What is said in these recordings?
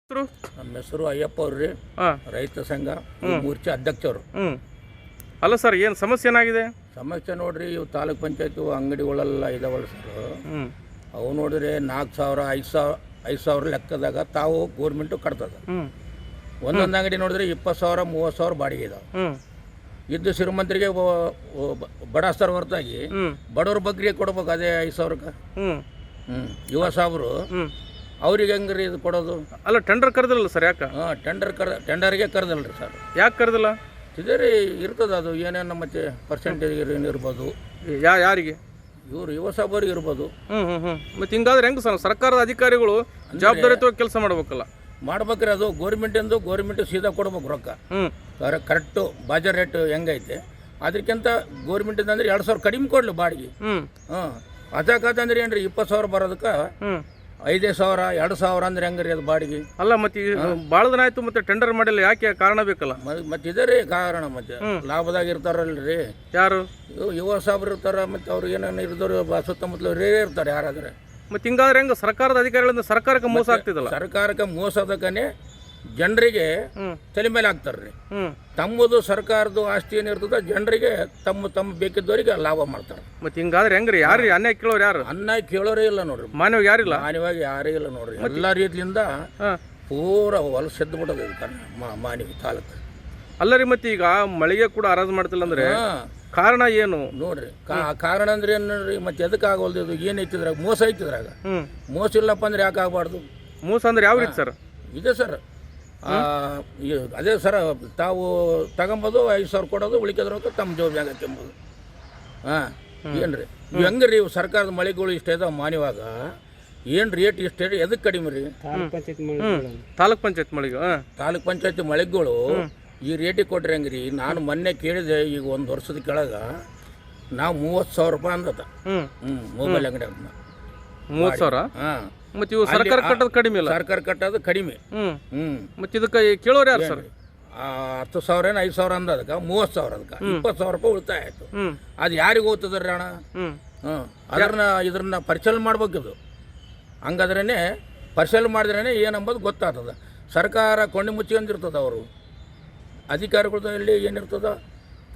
ಹೆಸರು? ನಮ್ಮ ಹೆಸರು ಅಯ್ಯಪ್ಪ ಅವ್ರಿ, ಹಾಂ. ರೈತ ಸಂಘ ಮೂರ್ಛೆ ಅಧ್ಯಕ್ಷರು. ಅಲ್ಲ ಸರ್, ಏನು ಸಮಸ್ಯೆ ಏನಾಗಿದೆ? ಸಮಸ್ಯೆ ನೋಡ್ರಿ, ಇವು ತಾಲೂಕ್ ಪಂಚಾಯತ್ ಅಂಗಡಿಗಳೆಲ್ಲ ಇದಾವಲ್ಲ ಸರ್, ಅವು ನೋಡಿದ್ರೆ 4,000 5,000 ಲೆಕ್ಕದಾಗ ತಾವು ಗೋರ್ಮೆಂಟು ಕಟ್ತದ. ಒಂದೊಂದು ಅಂಗಡಿ ನೋಡಿದ್ರೆ 20,000 30,000 ಬಾಡಿಗೆ ಇದಾವೆ. ಇದ್ದು ಶ್ರೀಮಂತರಿಗೆ ಬಡಸ್ತರ ಹೊರತಾಗಿ ಬಡವ್ರ ಬಗ್ಗೆ ಕೊಡ್ಬೇಕು ಅದೇ 5,000ಕ್ಕೆ. ಯುವ ಸಾಬ್ರು ಅವ್ರಿಗೆ ಹೆಂಗ್ರಿ ಇದು ಕೊಡೋದು? ಅಲ್ಲ, ಟೆಂಡರ್ ಕರೆದಿಲ್ಲ ಸರ್, ಯಾಕೆ? ಟೆಂಡರ್ಗೆ ಕರೆದಿಲ್ಲ ರೀ ಸರ್. ಯಾಕೆ ಕರೆದಿಲ್ಲ? ಇದೇ ರೀ ಇರ್ತದೆ, ಅದು ಏನೇನು ಮತ್ತೆ ಪರ್ಸೆಂಟೇಜ್ ಇರ್ಬೋದು. ಯಾರಿಗೆ? ಇವರು ಯುವ ಸಾಬ್ರಿಗೆ ಇರ್ಬೋದು. ಮತ್ತೆ ಹಿಂಗಾದ್ರೆ ಹೆಂಗೆ ಸರ್? ಸರ್ಕಾರದ ಅಧಿಕಾರಿಗಳು ಜವಾಬ್ದಾರಿಯುತವಾಗಿ ಕೆಲಸ ಮಾಡ್ಬೇಕಲ್ಲ. ಮಾಡ್ಬೇಕ್ರಿ, ಅದು ಗೌರ್ಮೆಂಟ್ ಸೀದಾ ಕೊಡ್ಬೇಕು ರೊಕ್ಕ. ಕರೆಕ್ಟು ಬಾಜಾರ್ ರೇಟ್ ಹೆಂಗೈತೆ ಅದಕ್ಕಿಂತ ಗೋರ್ಮೆಂಟಿಂದ ಅಂದ್ರೆ 2,000 ಕಡಿಮೆ ಕೊಡ್ಲಿ ಬಾಡಿಗೆ. ಅದಕ್ಕಂದ್ರೆ ಏನ್ರಿ 20,000 ಬರೋದಕ್ಕೆ 5,000 2,000 ಅಂದ್ರೆ ಹೆಂಗ್ರಿ ಅದು ಬಾಡಿಗೆ? ಅಲ್ಲ, ಮತ್ತೆ ಭಾಳ ದಿನ ಆಯ್ತು, ಮತ್ತೆ ಟೆಂಡರ್ ಮಾಡಿಲ್ಲ, ಯಾಕೆ? ಕಾರಣ ಬೇಕಲ್ಲ. ಮತ್ತೆ ಇದೇ ರೀ ಕಾರಣ. ಮತ್ತೆ ಲಾಭದಾಗ ಇರ್ತಾರಲ್ರಿ ಯಾರು? ಯುವ ಸಾಬ್ರು ಇರ್ತಾರ, ಮತ್ತೆ ಅವ್ರು ಏನೇನು ಇರಿದವ್ರು ಸುತ್ತಮುತ್ತಲು ಇರ್ತಾರೆ ಯಾರಾದ್ರೆ. ಮತ್ತೆ ಹಿಂಗಾದ್ರೆ ಹೆಂಗ? ಸರ್ಕಾರದ ಅಧಿಕಾರಿಗಳಿಂದ ಸರ್ಕಾರಕ್ಕೆ ಮೋಸ ಆಗ್ತಿದಲ್ಲ. ಸರ್ಕಾರಕ್ಕೆ ಮೋಸದಕ್ಕನೆ ಜನರಿಗೆ ತಲೆ ಮೇಲೆ ಹಾಕ್ತಾರ್ರಿ. ತಮ್ಮದು ಸರ್ಕಾರದ ಆಸ್ತಿ ಏನಿರ್ತದ ಜನರಿಗೆ ತಮ್ಮ ಬೇಕಿದ್ದವರಿಗೆ ಲಾಭ ಮಾಡ್ತಾರೆ. ಮತ್ತೆ ಹಿಂಗಾದ್ರೆ ಹೆಂಗ್ರಿ? ಯಾರು ಅನ್ಯಾಯ ಕೇಳೋರು? ಯಾರು ಅನ್ನ ಕೇಳೋರೇ ಇಲ್ಲ ನೋಡ್ರಿ. ಮಾನ್ಯವಾಗಿ ಯಾರಿಲ್ಲ, ಮಾನ್ಯವಾಗಿ ಯಾರೇ ಇಲ್ಲ ನೋಡ್ರಿ. ಎಲ್ಲ ರೀತಿಯಿಂದ ಪೂರ ಹೊಲಸು ಎದ್ದು ಬಿಟ್ಟದ ಮಾನ್ಯ ತಾಲೂಕು. ಅಲ್ಲ ರೀ, ಮತ್ತೆ ಈಗ ಮಳೆಗೆ ಕೂಡ ಹರಾಜು ಮಾಡ್ತಿಲ್ಲ ಅಂದ್ರೆ ಕಾರಣ ಏನು ನೋಡ್ರಿ? ಕಾರಣ ಅಂದ್ರೆ ಏನು ನೋಡ್ರಿ? ಮತ್ತೆ ಎದಕ್ಕೆ ಆಗೋಲ್ದು? ಇದು ಏನು ಐತಿದ್ರಾಗ? ಮೋಸ ಐತಿದ್ರಾಗ. ಮೋಸ ಇಲ್ಲಪ್ಪ ಅಂದ್ರೆ ಯಾಕೆ ಆಗಬಾರ್ದು? ಮೋಸ ಅಂದ್ರೆ ಯಾವ ರೀತಿ ಸರ್? ಇದೆ ಸರ್, ಅದೇ ಸರ್, ತಾವು ತಗೊಂಬೋದು 5,000 ಕೊಡೋದು, ಉಳಿಕೆದ್ರೊಳಗೆ ತಮ್ಮ ಜವಾಬ್ದಾರಿ ಕೆಂಬೋದು. ಏನ್ರಿ ಹೆಂಗೆ ರೀ? ಸರ್ಕಾರದ ಮಳೆಗಳು ಇಷ್ಟ ಇದಾವೆ ಮಾನ್ಯವಾಗ, ಏನು ರೇಟ್ ಇಷ್ಟ ಎದಕ್ಕೆ ಕಡಿಮೆ ರೀ? ತಾಲೂಕ್ ಪಂಚಾಯತ್ ಮಳೆಗೆ ತಾಲೂಕ್ ಪಂಚಾಯತ್ ಮಳೆಗಳು ಈ ರೇಟಿಗೆ ಕೊಟ್ರಿ ಹೆಂಗೆ ರೀ? ನಾನು ಮೊನ್ನೆ ಕೇಳಿದೆ, ಈಗ 1 ವರ್ಷದ ಕೆಳಗೆ ನಾವು 30,000 ರೂಪಾಯಿ ಅಂದದ. ಮೊಬೈಲ್ ಅಂಗಡಿ 30,000. ಮತ್ತೆ ಇವು ಸರ್ಕಾರ ಕಟ್ಟೋದು ಕಡಿಮೆ ಇಲ್ಲ? ಸರ್ಕಾರ ಕಟ್ಟೋದು ಕಡಿಮೆ. ಮತ್ತೆ ಇದಕ್ಕೆ ಕೇಳೋರು ಯಾರು ಸರ್? 10,000 5,000 ಅಂದ, ಅದಕ್ಕೆ 30,000, ಅದಕ್ಕೆ 20,000 ರೂಪಾಯಿ ಉಳಿತಾಯ ಆಯ್ತು. ಅದು ಯಾರಿಗೆ ಹೋಗ್ತದ್ರಿ ಅಣ್ಣ? ಇದ್ರನ್ನ ಪರಿಶೀಲನೆ ಮಾಡ್ಬೇಕಿದು. ಹಂಗಾದ್ರೇ ಪರಿಶೀಲನೆ ಮಾಡಿದ್ರೇ ಏನಂಬೋದು ಗೊತ್ತಾಗ್ತದ. ಸರ್ಕಾರ ಕೊಂಡಿ ಮುಚ್ಚಿಕೊಂಡಿರ್ತದ. ಅವರು ಅಧಿಕಾರಿಗಳಲ್ಲಿ ಏನಿರ್ತದ,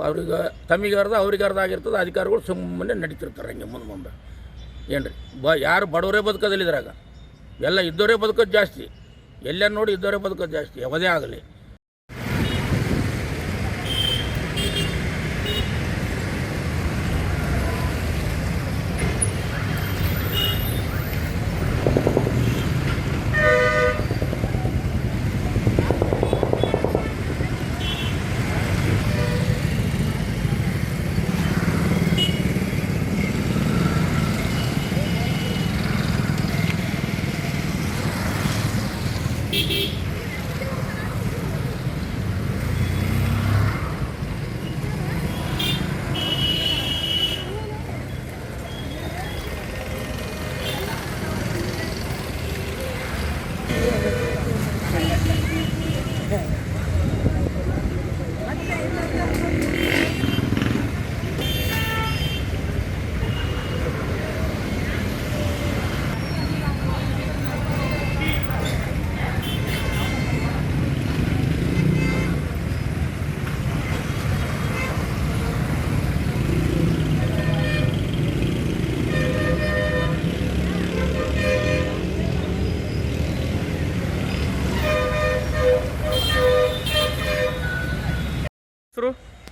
ಅವ್ರಿಗೆ ತಮಿಗಾರ್ದ ಅವ್ರಿಗಾರ್ದ ಆಗಿರ್ತದ. ಅಧಿಕಾರಿಗಳು ಸುಮ್ಮನೆ ನಡೀತಿರ್ತಾರೆ ಹಂಗೆ ಮುಂದೆ. ಏನ್ರಿ ಯಾರು ಬಡವರೇ ಬದುಕೋದಿಲ್ಲ ಇದ್ರಾಗ, ಎಲ್ಲ ಇದ್ದವರೇ ಬದುಕೋದು ಜಾಸ್ತಿ. ಎಲ್ಲರೂ ನೋಡಿ ಇದ್ದವರೇ ಬದುಕೋದು ಜಾಸ್ತಿ, ಯಾವುದೇ ಆಗಲಿ.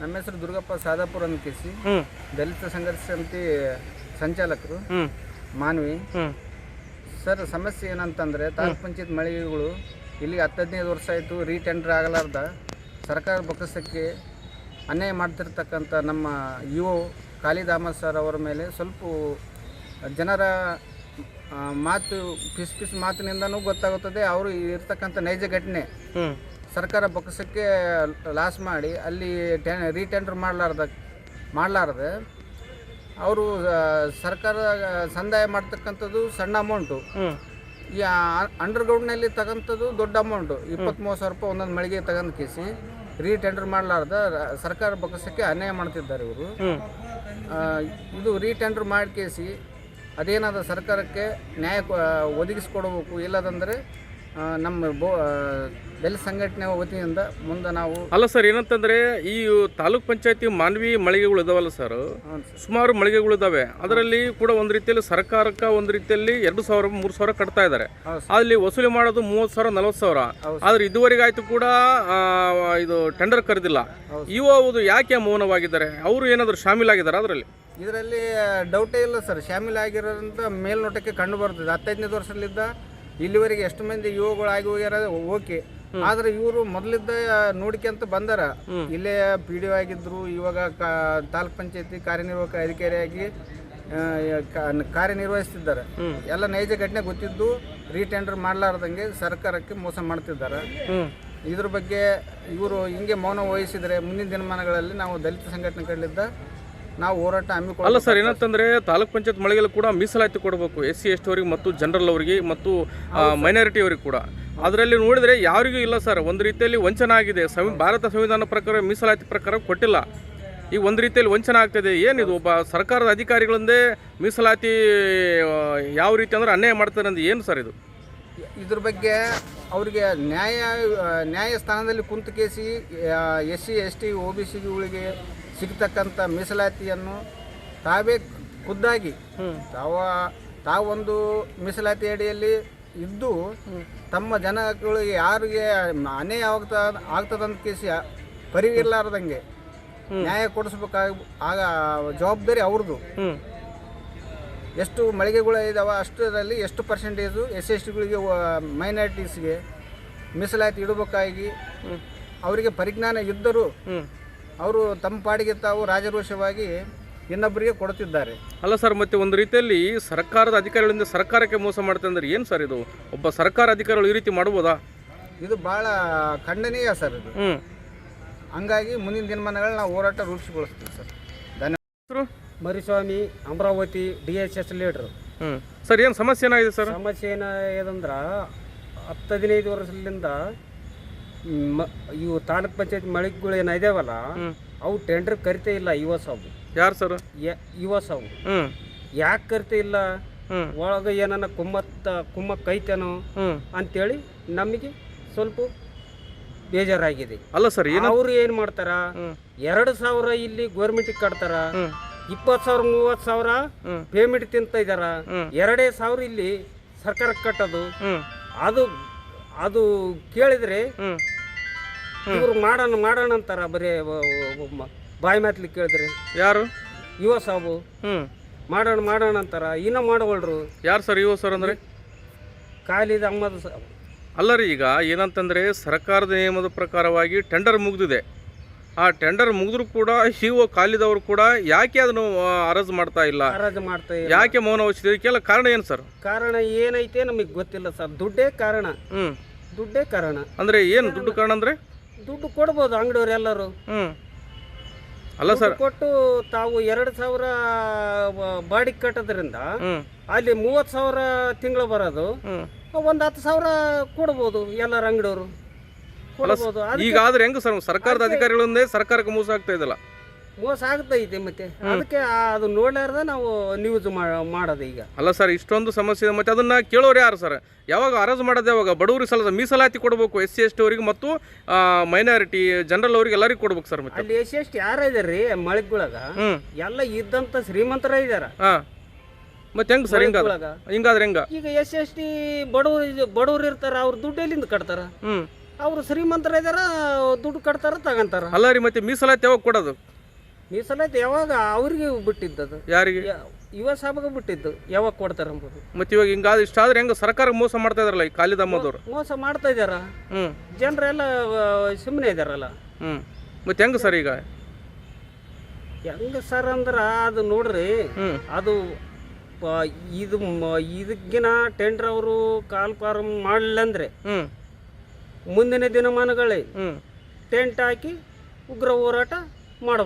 ನಮ್ಮ ಹೆಸರು ದುರ್ಗಪ್ಪ ಸಾದಾಪುರ ಅಂತಿಸಿ, ದಲಿತ ಸಂಘರ್ಷ ಸಮಿತಿ ಸಂಚಾಲಕರು, ಮಾನ್ವಿ. ಸರ್, ಸಮಸ್ಯೆ ಏನಂತಂದರೆ, ತಾಲೂಕ್ ಪಂಚಾಯತ್ ಮಳಿಗೆಗಳು ಇಲ್ಲಿಗೆ 10-15 ವರ್ಷ ಆಯಿತು, ರೀಟೆಂಡರ್ ಆಗಲಾರ್ದ ಸರ್ಕಾರ ಬೊಕ್ಕಸಕ್ಕೆ ಅನ್ಯಾಯ ಮಾಡ್ತಿರ್ತಕ್ಕಂಥ ನಮ್ಮ ಯುವ ಕಾಳಿದಾಮಸ್ ಸರ್ ಅವರ ಮೇಲೆ ಸ್ವಲ್ಪ ಜನರ ಮಾತು ಪಿಸ್ ಮಾತಿನಿಂದನೂ ಗೊತ್ತಾಗುತ್ತದೆ. ಅವರು ಇರ್ತಕ್ಕಂಥ ನೈಜ ಘಟನೆ ಸರ್ಕಾರ ಬೊಕ್ಕಸಕ್ಕೆ ಲಾಸ್ ಮಾಡಿ ಅಲ್ಲಿ ರೀಟೆಂಡರ್ ಮಾಡಲಾರ್ದೆ ಅವರು ಸರ್ಕಾರ ಸಂದಾಯ ಮಾಡ್ತಕ್ಕಂಥದ್ದು ಸಣ್ಣ ಅಮೌಂಟು. ಈ ಅಂಡರ್ಗ್ರೌಂಡ್ನಲ್ಲಿ ತಗೊಂಥದ್ದು ದೊಡ್ಡ ಅಮೌಂಟು. 20-30,000 ರೂಪಾಯಿ ಒಂದೊಂದು ಮಳಿಗೆ ತಗೊಂಡು ಕೇಸಿ ರೀಟೆಂಡರ್ ಮಾಡಲಾರ್ದ ಸರ್ಕಾರ ಬೊಕ್ಕಸಕ್ಕೆ ಅನ್ಯಾಯ ಮಾಡ್ತಿದ್ದಾರೆ ಇವರು. ಇದು ರೀಟೆಂಡರ್ ಮಾಡಿ ಕೇಸಿ ಅದೇನಾದ ಸರ್ಕಾರಕ್ಕೆ ನ್ಯಾಯ ಒದಗಿಸ್ಕೊಡ್ಬೇಕು. ಇಲ್ಲದಂದರೆ ನಮ್ಮ ದಲಿತ ಸಂಘಟನೆ ವತಿಯಿಂದ ಮುಂದೆ ನಾವು ಅಲ್ಲ ಸರ್, ಏನಂತಂದ್ರೆ ಈ ತಾಲೂಕ್ ಪಂಚಾಯತಿ ಮಾನವಿ ಮಳಿಗೆಗಳು ಇದಾವಲ್ಲ ಸರ್, ಸುಮಾರು ಮಳಿಗೆಗಳು ಇದಾವೆ. ಅದರಲ್ಲಿ ಕೂಡ ಒಂದು ರೀತಿಯಲ್ಲಿ ಸರ್ಕಾರಕ್ಕೆ ಒಂದು ರೀತಿಯಲ್ಲಿ 2,000 3,000 ಕಟ್ತಾ ಇದ್ದಾರೆ. ಅಲ್ಲಿ ವಸೂಲಿ ಮಾಡೋದು 30,000 40,000. ಆದ್ರೆ ಇದುವರೆಗೆ ಆಯ್ತು ಕೂಡ ಇದು ಟೆಂಡರ್ ಕರೆದಿಲ್ಲ. ಇವು ಯಾಕೆ ಮೌನವಾಗಿದ್ದಾರೆ? ಅವರು ಏನಾದ್ರು ಶಾಮೀಲಾಗಿದ್ದಾರೆ ಇದರಲ್ಲಿ ಡೌಟೇ ಇಲ್ಲ ಸರ್. ಶಾಮೀಲಾಗಿರೋದ್ರಿಂದ ಮೇಲ್ನೋಟಕ್ಕೆ ಕಂಡು ಬರ್ತದೆ. 15 ವರ್ಷದಲ್ಲಿದ್ದ ಇಲ್ಲಿವರೆಗೆ ಎಷ್ಟು ಮಂದಿ ಯುವಗಳು ಆಗಿ ಹೋಗ್ಯಾರ ಓಕೆ, ಆದ್ರೆ ಇವರು ಮೊದಲಿದ್ದ ನೋಡ್ಕೊಂತ ಬಂದಾರ. ಇಲ್ಲೇ PDO ಆಗಿದ್ರು, ಇವಾಗ ತಾಲೂಕ್ ಪಂಚಾಯತಿ ಕಾರ್ಯನಿರ್ವಾಹಕ ಅಧಿಕಾರಿಯಾಗಿ ಕಾರ್ಯನಿರ್ವಹಿಸ್ತಿದ್ದಾರೆ. ಎಲ್ಲ ನೈಜ ಘಟನೆ ಗೊತ್ತಿದ್ದು ರೀಟೆಂಡರ್ ಮಾಡಲಾರ್ದಂಗೆ ಸರ್ಕಾರಕ್ಕೆ ಮೋಸ ಮಾಡ್ತಿದ್ದಾರೆ. ಇದ್ರ ಬಗ್ಗೆ ಇವರು ಹಿಂಗೆ ಮೌನ ವಹಿಸಿದರೆ ಮುಂದಿನ ದಿನಮಾನಗಳಲ್ಲಿ ನಾವು ದಲಿತ ಸಂಘಟನೆ ಕಡೆಯಿಂದ ನಾವು ಹೋರಾಟ ಹಮ್ಮಿಕೊಳ್ಳ. ಅಲ್ಲ ಸರ್, ಏನಂತಂದ್ರೆ ತಾಲೂಕ್ ಪಂಚಾಯತ್ ಮಳಿಗೆಲ್ಲ ಕೂಡ ಮೀಸಲಾತಿ ಕೊಡಬೇಕು SC ST ಅವರಿಗೆ ಮತ್ತು ಜನರಲ್ ಅವರಿಗೆ ಮತ್ತು ಮೈನಾರಿಟಿ ಅವರಿಗೆ ಕೂಡ. ಅದರಲ್ಲಿ ನೋಡಿದ್ರೆ ಯಾರಿಗೂ ಇಲ್ಲ ಸರ್. ಒಂದು ರೀತಿಯಲ್ಲಿ ವಂಚನೆ ಆಗಿದೆ. ಭಾರತ ಸಂವಿಧಾನ ಪ್ರಕಾರ ಮೀಸಲಾತಿ ಪ್ರಕಾರ ಕೊಟ್ಟಿಲ್ಲ. ಈಗ ಒಂದು ರೀತಿಯಲ್ಲಿ ವಂಚನೆ ಆಗ್ತಿದೆ. ಏನಿದು ಒಬ್ಬ ಸರ್ಕಾರದ ಅಧಿಕಾರಿಗಳಿಂದೇ ಮೀಸಲಾತಿ ಯಾವ ರೀತಿ ಅಂದ್ರೆ ಅನ್ಯಾಯ ಮಾಡ್ತಾರೆ ಅಂದ್ರೆ ಏನು ಸರ್ ಇದು? ಇದ್ರ ಬಗ್ಗೆ ಅವರಿಗೆ ನ್ಯಾಯಸ್ಥಾನದಲ್ಲಿ ಕುಂತು ಕೇಸಿ SC ST OBCಗಳಿಗೆ ಸಿಗ್ತಕ್ಕಂಥ ಮೀಸಲಾತಿಯನ್ನು ತಾವೇ ಖುದ್ದಾಗಿ ತಾವೊಂದು ಮೀಸಲಾತಿ ಅಡಿಯಲ್ಲಿ ಇದ್ದು ತಮ್ಮ ಜನಗಳಿಗೆ ಯಾರಿಗೆ ಅನ್ಯಾಯ ಆಗ್ತದಂತ ಕೇಸಿ ಪರಿವಿರ್ಲಾರ್ದಂಗೆ ನ್ಯಾಯ ಕೊಡಿಸ್ಬೇಕಾಗ ಜವಾಬ್ದಾರಿ ಅವ್ರದ್ದು. ಎಷ್ಟು ಮಳಿಗೆಗಳು ಇದಾವೆ ಅಷ್ಟರಲ್ಲಿ ಎಷ್ಟು ಪರ್ಸೆಂಟೇಜು SC STಗಳಿಗೆ ಮೈನಾರಿಟೀಸ್ಗೆ ಮೀಸಲಾತಿ ಇಡಬೇಕಾಗಿ ಅವರಿಗೆ ಪರಿಜ್ಞಾನ ಇದ್ದರೂ ಅವರು ತಮ್ಮ ಪಾಡಿಗೆ ತಾವು ರಾಜರೋಷವಾಗಿ ಇನ್ನೊಬ್ಬರಿಗೆ ಕೊಡುತ್ತಿದ್ದಾರೆ. ಅಲ್ಲ ಸರ್, ಮತ್ತೆ ಒಂದು ರೀತಿಯಲ್ಲಿ ಸರ್ಕಾರದ ಅಧಿಕಾರಿಗಳಿಂದ ಸರ್ಕಾರಕ್ಕೆ ಮೋಸ ಮಾಡ್ತಾರೆ ಅಂದ್ರೆ ಏನು ಸರ್ ಇದು? ಒಬ್ಬ ಸರ್ಕಾರ ಅಧಿಕಾರಿಗಳು ಈ ರೀತಿ ಮಾಡ್ಬೋದಾ? ಇದು ಭಾಳ ಖಂಡನೀಯ ಸರ್ ಇದು. ಹಂಗಾಗಿ ಮುಂದಿನ ದಿನಮಾನಗಳಲ್ಲಿ ನಾವು ಹೋರಾಟ ರೂಪಿಸಿಗೊಳಿಸ್ತೀವಿ ಸರ್. ಧನ್ಯವಾದ. ಮರಿಸ್ವಾಮಿ, ಅಮರಾವತಿ, DSS ಲೀಡ್ರು. ಸರ್, ಏನು ಸಮಸ್ಯೆ ಏನಾಗಿದೆ ಸರ್? ಸಮಸ್ಯೆ ಏನಾಗ್ಯದಂದ್ರೆ 10-15 ವರ್ಷದಿಂದ ಇವು ತಾಲೂಕ್ ಪಂಚಾಯತ್ ಮಳಿಗೆಗಳು ಏನಿದಾವಲ್ಲ ಅವು ಟೆಂಡರ್ ಕರಿತೇ ಇಲ್ಲ. ಯುವಸಾವು ಯಾರು ಸರ್? ಯುವಸಾವು ಯಾಕೆ ಕರಿತೇ ಇಲ್ಲ? ಒಳಗೆ ಏನನ್ನ ಕುಮ್ಮಕ್ಕ ಐತೇನೋ ಅಂತೇಳಿ ನಮಗೆ ಸ್ವಲ್ಪ ಬೇಜಾರಾಗಿದೆ. ಅಲ್ಲ ಸರ್, ಅವ್ರು ಏನ್ ಮಾಡ್ತಾರ, 2,000 ಇಲ್ಲಿ ಗೋರ್ಮೆಂಟಿಗೆ ಕಟ್ತಾರ, 20,000 30,000 ಪೇಮೆಂಟ್ ತಿಂತ ಇದಾರ, 2,000 ಇಲ್ಲಿ ಸರ್ಕಾರಕ್ಕೆ ಕಟ್ಟೋದು. ಅದು ಕೇಳಿದ್ರೆ ಇವ್ರು ಮಾಡೋಣ ಅಂತಾರ. ಬರೀ ಬಾಯಿ ಮಾತ್ಲಿ ಕೇಳಿದ್ರೆ ಯಾರು? ಯುವ ಸಾಬು ಮಾಡೋಣ ಅಂತಾರ. ಇನ್ನ ಮಾಡವಲ್ರು. ಯಾರು ಸರ್ ಯುವ ಸರ್ ಅಂದ್ರೆ? ಖಾಲಿದ್ ಅಹ್ಮದ್ ಸಾಬ್. ಅಲ್ಲ ರೀ, ಈಗ ಏನಂತಂದ್ರೆ ಸರ್ಕಾರದ ನಿಯಮದ ಪ್ರಕಾರವಾಗಿ ಟೆಂಡರ್ ಮುಗಿದಿದೆ. ಆ ಟೆಂಡರ್ ಮುಗಿದ್ರು ಕೂಡ ಖಾಲಿದವರು ಕೂಡ ಯಾಕೆ ಅದನ್ನು ಅರಜ್ ಮಾಡ್ತಾ ಇಲ್ಲ? ಯಾಕೆ ಮೌನ ವಹಿಸಿದೆ? ಕೆಲ ಕಾರಣ ಏನು ಸರ್? ಕಾರಣ ಏನೈತೆ ನಮಗೆ ಗೊತ್ತಿಲ್ಲ ಸರ್. ದುಡ್ಡೇ ಕಾರಣ. ದುಡ್ಡೇ ಕಾರಣ ಅಂದ್ರೆ ಏನು ದುಡ್ಡು ಕಾರಣ ಅಂದ್ರೆ? ದುಡ್ಡು ಕೊಡ್ಬೋದು ಅಂಗಡಿಯವ್ರು ಎಲ್ಲರೂ. ಅಲ್ಲ ಸರ್, ಕೊಟ್ಟು ತಾವು 2,000 ಬಾಡಿಗೆ ಕಟ್ಟೋದ್ರಿಂದ ಅಲ್ಲಿ 30,000 ತಿಂಗಳು ಬರೋದು. ಒಂದು 10,000 ಕೊಡ್ಬೋದು ಎಲ್ಲರ ಅಂಗಡಿಯವರು. ಈಗ ಆದ್ರೆ ಹೆಂಗ ಸರ್? ಸರ್ಕಾರದ ಅಧಿಕಾರಿಗಳಿಂದ ಸರ್ಕಾರಕ್ಕೆ ಮೋಸ ಆಗ್ತಾ ಇದಲ್ಲ? ಮೋಸ ಆಗ್ತೈತೆ ಮತ್ತೆ. ಅದಕ್ಕೆ ಅದು ನೋಡ್ಲಾರ್ದ ನಾವು ನ್ಯೂಸ್ ಮಾಡೋದು ಈಗ. ಅಲ್ಲ ಸರ್, ಇಷ್ಟೊಂದು ಸಮಸ್ಯೆ ಇದೆ. ಮತ್ತೆ ಅದನ್ನ ಕೇಳೋರು ಯಾರು ಸರ್? ಯಾವಾಗ ಅರಜ್ ಮಾಡೋದು? ಯಾವಾಗ ಬಡವರಿಗೆ ಸಲ ಮೀಸಲಾತಿ ಕೊಡಬೇಕು, SC ST ಅವರಿಗೆ ಮತ್ತು ಮೈನಾರಿಟಿ ಜನರಲ್ ಅವರಿಗೆ ಎಲ್ಲರಿಗೂ ಕೊಡ್ಬೇಕು ಸರ್. ಮತ್ತೆ ಅಲ್ಲಿ SC ST ಯಾರ ಇದಾರ್ರಿ ಮಳಿಗೆಗಳಾಗ? ಎಲ್ಲ ಇದ್ದಂತ ಶ್ರೀಮಂತರ ಇದಾರ. ಮತ್ತೆ ಹೆಂಗ್ ಸರ್? ಹಿಂಗಾದ್ರೆ ಹೆಂಗ? ಈಗ SC ST ಬಡವರು ಇರ್ತಾರ, ಅವ್ರ ದುಡ್ಡು ಎಲ್ಲಿಂದ ಕಟ್ತಾರ? ಅವ್ರು ಶ್ರೀಮಂತರ ಇದಾರ, ದುಡ್ಡು ಕಟ್ತಾರ, ತಗಂತಾರ. ಅಲ್ಲ ರೀ, ಮತ್ತೆ ಮೀಸಲಾತಿ ಯಾವಾಗ ಕೊಡೋದು? ಮೀಸಲಾತಿ ಯಾವಾಗ ಅವ್ರಿಗೆ ಬಿಟ್ಟಿದ್ದದು? ಯಾರಿಗೆ? ಯುವ ಸಾಬಗ ಬಿಟ್ಟಿದ್ದು. ಯಾವಾಗ ಕೊಡ್ತಾರ ಅಂಬೋದು. ಮತ್ತೆ ಇವಾಗ ಹಿಂಗಾದ್ರೆ ಇಷ್ಟಾದ್ರೆ ಹೆಂಗ ಸರ್ಕಾರ ಮೋಸ ಮಾಡ್ತಾ ಇದಾರಲ್ಲ ಈ ಖಾಲಿದ್ ಅಹ್ಮದವ್ರು? ಮೋಸ ಮಾಡ್ತಾ ಇದಾರ. ಜನರೆಲ್ಲ ಸುಮ್ಮನೆ ಇದಾರಲ್ಲ. ಮತ್ತೆ ಹೆಂಗ ಸರ್ ಈಗ? ಹೆಂಗ ಸರ್ ಅಂದ್ರ ಅದು ನೋಡ್ರಿ, ಅದು ಇದಕ್ಕಿನ ಟೆಂಡರ್ ಅವರು ಕಾಲ್ಫಾರ್ಮ್ ಮಾಡಲಿಲ್ಲ ಅಂದ್ರೆ ಮುಂದಿನ ದಿನಮಾನಗಳೇ ಟೆಂಟ್ ಹಾಕಿ ಉಗ್ರ ಹೋರಾಟ ಮಾಡಬಹುದು.